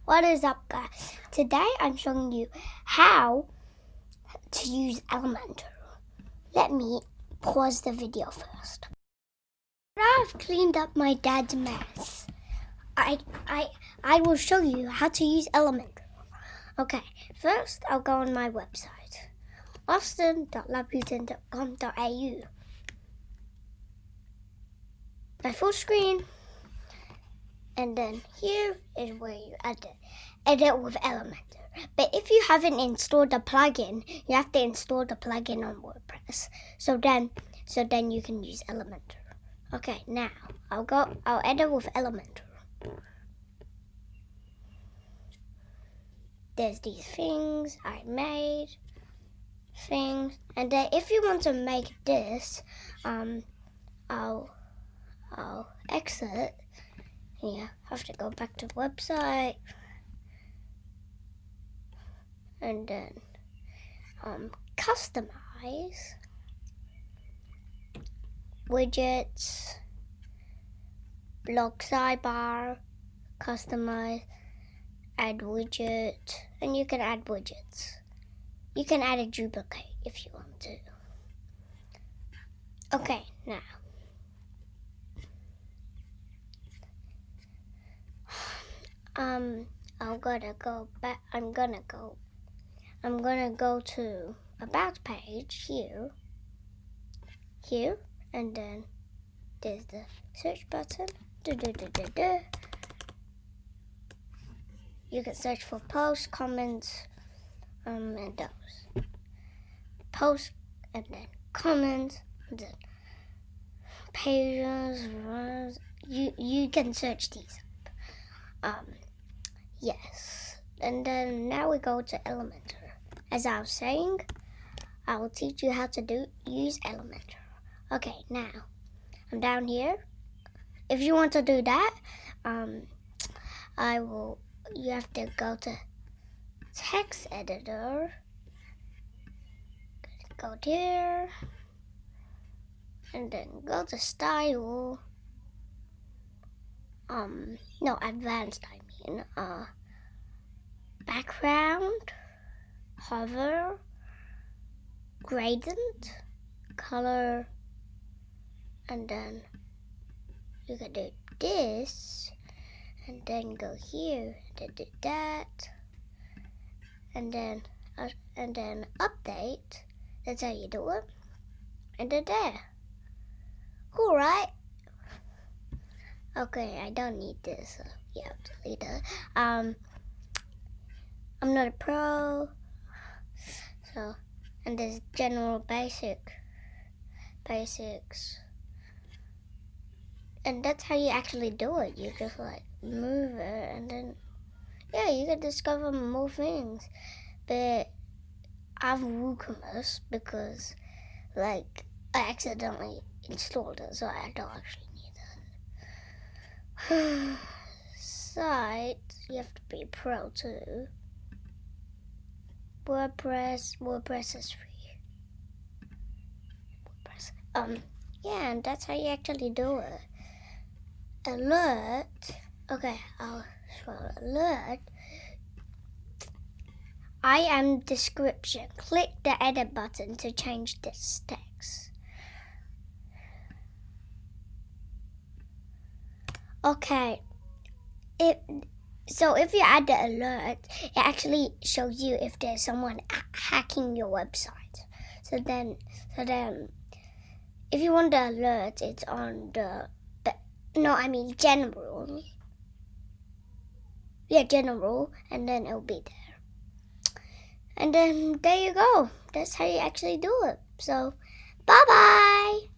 What is up, guys? Today I'm showing you how to use Elementor. Let me pause the video first. I've cleaned up my dad's mess. I will show you how to use Elementor. Okay, first I'll go on my website, austin.laputin.com.au. My full screen. And then here is where you edit with Elementor. But if you haven't installed the plugin, you have to install the plugin on WordPress. So then you can use Elementor. Okay, now I'll edit with Elementor. There's these things I made, and then if you want to make this, I'll exit. You have to go back to the website and then customize widgets, blog sidebar, customize, add widget, and you can add widgets. You can add a duplicate if you want to. Okay, now I'm gonna go back. I'm gonna go to About page here, and then there's the search button. You can search for posts, comments, and those. Posts, and then comments, and then pages. You can search these up. Yes, and then now we go to Elementor. As I was saying, I will teach you how to use Elementor. Okay, now I'm down here. If you want to do that, you have to go to text editor. Go there, and then go to style. No, advanced, I mean. Background, hover, gradient, color, and then you can do this, and then go here, and do that, and then update. That's how you do it. And then there. Cool, right? Okay, I don't need this. You have to leave it. I'm not a pro. So, and there's general basics. And that's how you actually do it. You just like move it, and then yeah, you can discover more things. But I've WooCommerce because like I accidentally installed it, so I don't actually need that. Site, you have to be pro too. WordPress is free. Yeah, and that's how you actually do it. Alert. Okay, I'll spell alert. I am description. Click the edit button to change this text. Okay. So if you add the alert, it actually shows you if there's someone hacking your website. So then, if you want the alert, it's on general. Yeah, general, and then it'll be there. And then there you go. That's how you actually do it. So, bye-bye.